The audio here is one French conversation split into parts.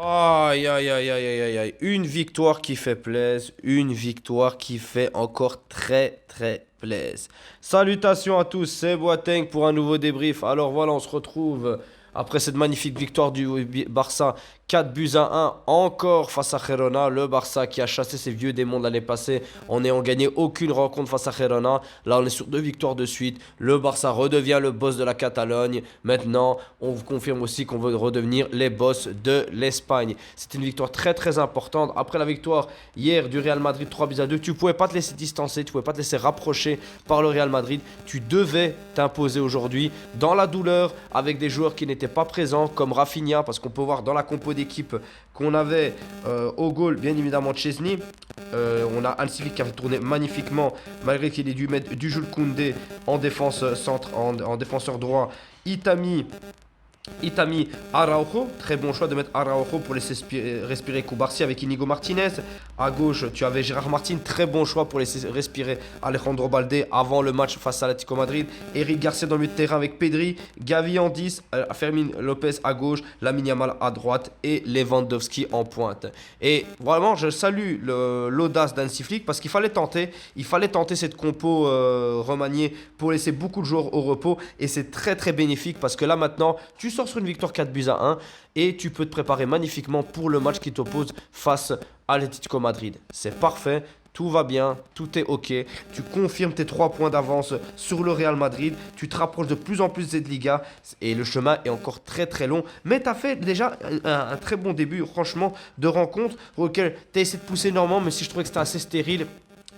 Aïe, aïe, aïe, aïe, aïe, aïe, aïe. Une victoire qui fait plaisir, une victoire qui fait encore très, très plaisir. Salutations à tous, c'est Boateng pour un nouveau débrief. Alors voilà, on se retrouve après cette magnifique victoire du Barça, 4 buts à 1, encore face à Girona. Le Barça qui a chassé ses vieux démons de l'année passée en n'ayant gagné aucune rencontre face à Girona. Là, on est sur 2 victoires de suite. Le Barça redevient le boss de la Catalogne. Maintenant, on vous confirme aussi qu'on veut redevenir les boss de l'Espagne. C'était une victoire très très importante. Après la victoire hier du Real Madrid 3 buts à 2, tu ne pouvais pas te laisser distancer, tu ne pouvais pas te laisser rapprocher par le Real Madrid. Tu devais t'imposer aujourd'hui dans la douleur avec des joueurs qui n'étaient pas présents comme Rafinha, parce qu'on peut voir dans la compo d'équipe qu'on avait au goal bien évidemment Chesney. On a Hansi Flick qui avait tourné magnifiquement malgré qu'il ait dû mettre du Jules Koundé en défense centre, en défenseur droit. Itami Araujo, très bon choix de mettre Araujo pour laisser respirer Koubarsi avec Inigo Martinez. À gauche, tu avais Gérard Martin, très bon choix pour laisser respirer Alejandro Balde avant le match face à l'Atlético Madrid. Eric Garcia dans le milieu de terrain avec Pedri, Gavi en 10, Fermin Lopez à gauche, Lamine Yamal à droite et Lewandowski en pointe. Et vraiment, je salue l'audace d'Hansi Flick parce qu'il fallait tenter cette compo remaniée pour laisser beaucoup de joueurs au repos et c'est très très bénéfique parce que là maintenant, tu sors sur une victoire 4 buts à 1 et tu peux te préparer magnifiquement pour le match qui t'oppose face à l'Atlético Madrid. C'est parfait, tout va bien, tout est ok. Tu confirmes tes 3 points d'avance sur le Real Madrid. Tu te rapproches de plus en plus de cette Liga et le chemin est encore très très long. Mais tu as fait déjà un très bon début, franchement, de rencontre auquel tu as essayé de pousser énormément, mais si je trouvais que c'était assez stérile.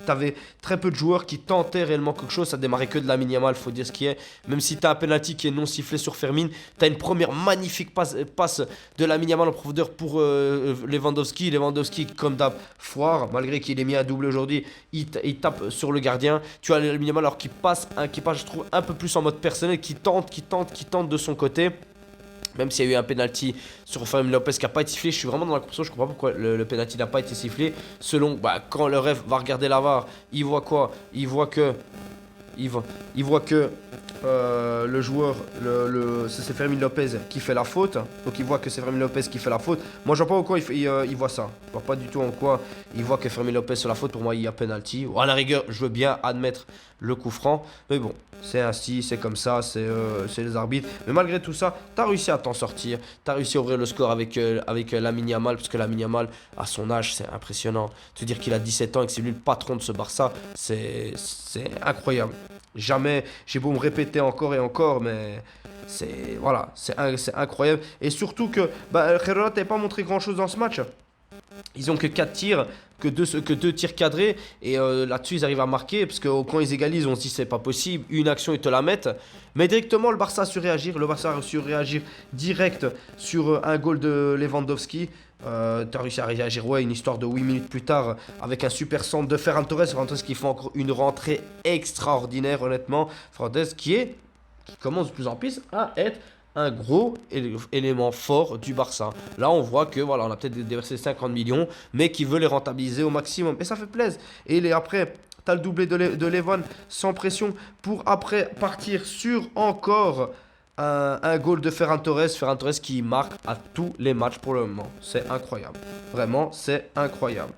T'avais très peu de joueurs qui tentaient réellement quelque chose. Ça démarrait que de la Yamal, faut dire ce qui est. Même si t'as un penalty qui est non sifflé sur Fermin, t'as une première magnifique passe de la Yamal en profondeur pour Lewandowski. Lewandowski, comme d'hab, foire. Malgré qu'il ait mis un doublé aujourd'hui, il tape sur le gardien. Tu as la Yamal alors qui passe, je trouve, un peu plus en mode personnel, qui tente de son côté. Même s'il y a eu un penalty sur Fermin Lopez qui n'a pas été sifflé, je suis vraiment dans la course, je comprends pas pourquoi le penalty n'a pas été sifflé. Selon, quand le ref va regarder la VAR, il voit quoi? Il voit que le joueur, c'est Fermin Lopez qui fait la faute. Donc il voit que c'est Fermin Lopez qui fait la faute. Moi je vois pas pourquoi il voit ça. Je vois pas du tout en quoi il voit que Fermin Lopez sur la faute. Pour moi il y a penalty. Ou à la rigueur je veux bien admettre le coup franc. Mais bon, c'est ainsi, c'est comme ça, c'est les arbitres. Mais malgré tout ça, t'as réussi à t'en sortir. T'as réussi à ouvrir le score avec Lamine Yamal. Parce que Lamine Yamal, à son âge, c'est impressionnant. Te dire qu'il a 17 ans et que c'est lui le patron de ce Barça, c'est incroyable. Jamais, j'ai beau me répéter encore et encore, mais voilà, c'est incroyable. Et surtout que Girona n'avait pas montré grand-chose dans ce match. Ils ont que 4 tirs, que 2 tirs cadrés. Et là-dessus, ils arrivent à marquer. Parce que quand ils égalisent, on se dit c'est pas possible. Une action, ils te la mettent. Mais directement, le Barça a su réagir. Le Barça a su réagir direct sur un goal de Lewandowski. T'as réussi à réagir, ouais, une histoire de 8 minutes plus tard avec un super centre de Ferran Torres. Ferran Torres qui fait encore une rentrée extraordinaire, honnêtement. Ferran Torres qui commence de plus en plus à être un gros élément fort du Barça. Là, on voit que voilà, on a peut-être déversé 50 millions, mais qui veut les rentabiliser au maximum. Et ça fait plaisir. Et après, t'as le doublé de Levan sans pression pour après partir sur encore un goal de Ferran Torres. Ferran Torres qui marque à tous les matchs pour le moment. C'est incroyable. Vraiment, c'est incroyable.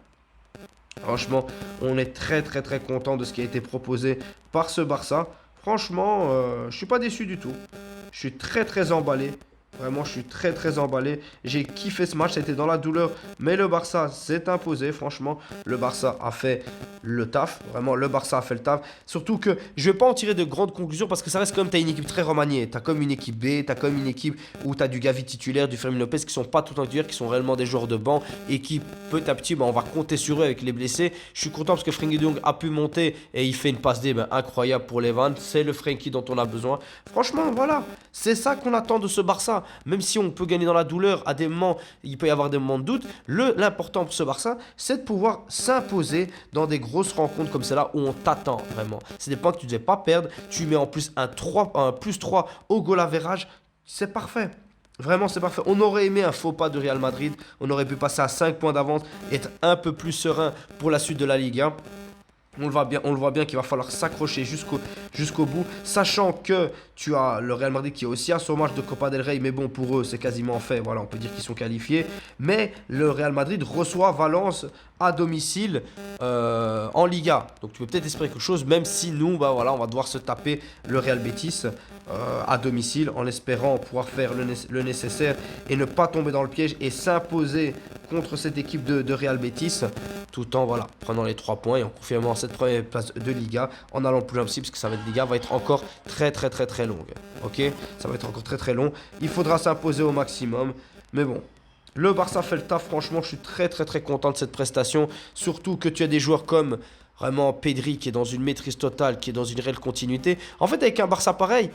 Franchement, on est très très très content de ce qui a été proposé par ce Barça. Franchement, je suis pas déçu du tout. Je suis très très emballé. Vraiment, je suis très très emballé. J'ai kiffé ce match, c'était dans la douleur. Mais le Barça s'est imposé, franchement. Le Barça a fait le taf. Vraiment, le Barça a fait le taf. Surtout que je vais pas en tirer de grandes conclusions parce que ça reste comme tu as une équipe très remaniée. Tu as comme une équipe B, tu as comme une équipe où tu as du Gavi titulaire, du Fermin Lopez qui sont pas tout en titulaire, qui sont réellement des joueurs de banc et qui petit à petit, on va compter sur eux avec les blessés. Je suis content parce que Frenkie de Jong a pu monter et il fait une passe D incroyable pour les Vannes. C'est le Frenkie dont on a besoin. Franchement, voilà, c'est ça qu'on attend de ce Barça. Même si on peut gagner dans la douleur, à des moments, il peut y avoir des moments de doute. L'important pour ce Barça, c'est de pouvoir s'imposer dans des grosses rencontres comme celle-là où on t'attend vraiment. C'est des points que tu ne devais pas perdre. Tu mets en plus un plus 3 au goal average. C'est parfait. Vraiment, c'est parfait. On aurait aimé un faux pas de Real Madrid. On aurait pu passer à 5 points d'avance et être un peu plus serein pour la suite de la Ligue 1. On le voit bien qu'il va falloir s'accrocher jusqu'au bout, sachant que tu as le Real Madrid qui est aussi à son match de Copa del Rey, mais bon, pour eux, c'est quasiment fait, voilà, on peut dire qu'ils sont qualifiés. Mais le Real Madrid reçoit Valence à domicile en Liga. Donc tu peux peut-être espérer quelque chose, même si nous, bah voilà, on va devoir se taper le Real Betis à domicile, en espérant pouvoir faire le nécessaire et ne pas tomber dans le piège et s'imposer contre cette équipe de Real Betis, tout en voilà, prenant les 3 points et en confirmant cette première place de Liga, en allant le plus loin possible, parce que ça va être Liga va être encore très longue. Ok, ça va être encore très long. Il faudra s'imposer au maximum, mais bon. Le Barça fait le taf, franchement, je suis très content de cette prestation. Surtout que tu as des joueurs comme vraiment Pedri qui est dans une maîtrise totale, qui est dans une réelle continuité. En fait, avec un Barça pareil,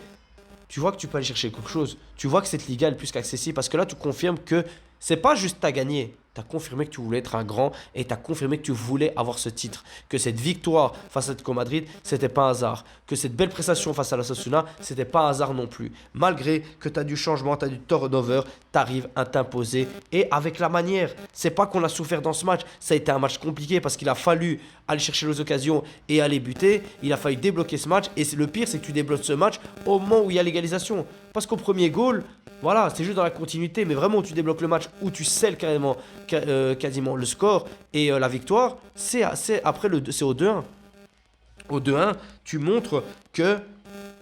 tu vois que tu peux aller chercher quelque chose. Tu vois que cette Liga est plus qu'accessible parce que là, tu confirmes que c'est pas juste t'as gagné. Tu as confirmé que tu voulais être un grand et tu as confirmé que tu voulais avoir ce titre. Que cette victoire face à Atlético Madrid, c'était pas un hasard. Que cette belle prestation face à l'Osasuna, c'était pas un hasard non plus. Malgré que tu as du changement, tu as du turnover, tu arrives à t'imposer et avec la manière. C'est pas qu'on a souffert dans ce match, ça a été un match compliqué parce qu'il a fallu aller chercher les occasions et aller buter. Il a fallu débloquer ce match et le pire, c'est que tu débloques ce match au moment où il y a l'égalisation. Parce qu'au premier goal, voilà, c'est juste dans la continuité, mais vraiment, tu débloques le match où tu scelles quasiment le score et la victoire, c'est au 2-1. Au 2-1, tu montres que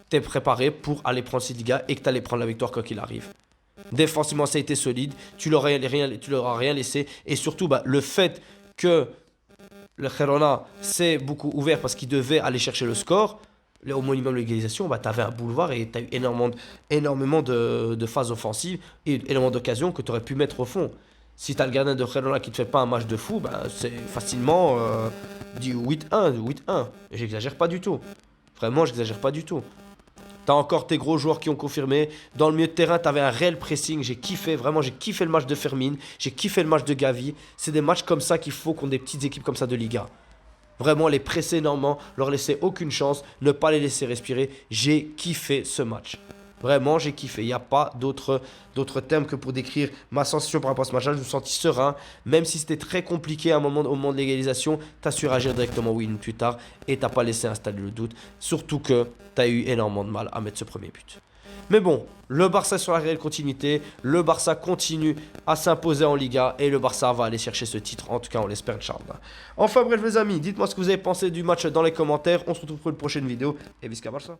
tu es préparé pour aller prendre cette Liga et que tu allais prendre la victoire quoi qu'il arrive. Défensivement, ça a été solide, tu leur as rien laissé et surtout, le fait que le Girona s'est beaucoup ouvert parce qu'il devait aller chercher le score, au minimum de l'égalisation, tu avais un boulevard et tu as eu énormément de phases offensives et énormément d'occasions que tu aurais pu mettre au fond. Si tu as le gardien de Girona qui ne te fait pas un match de fou, c'est facilement du 8-1. Et j'exagère pas du tout. Vraiment, j'exagère pas du tout. Tu as encore tes gros joueurs qui ont confirmé. Dans le milieu de terrain, tu avais un réel pressing. J'ai kiffé, vraiment, j'ai kiffé le match de Fermin. J'ai kiffé le match de Gavi. C'est des matchs comme ça qu'il faut qu'on ait des petites équipes comme ça de Liga. Vraiment les presser énormément, leur laisser aucune chance, ne pas les laisser respirer. J'ai kiffé ce match. Vraiment, j'ai kiffé. Il n'y a pas d'autres termes que pour décrire ma sensation par rapport à ce match-là. Je me suis senti serein. Même si c'était très compliqué au moment de l'égalisation, tu as su réagir directement oui, une minute plus tard et tu n'as pas laissé installer le doute. Surtout que tu as eu énormément de mal à mettre ce premier but. Mais bon, le Barça est sur la réelle continuité, le Barça continue à s'imposer en Liga et le Barça va aller chercher ce titre, en tout cas on l'espère, Inch'Allah. Enfin bref les amis, dites-moi ce que vous avez pensé du match dans les commentaires, on se retrouve pour une prochaine vidéo et Visca Barça.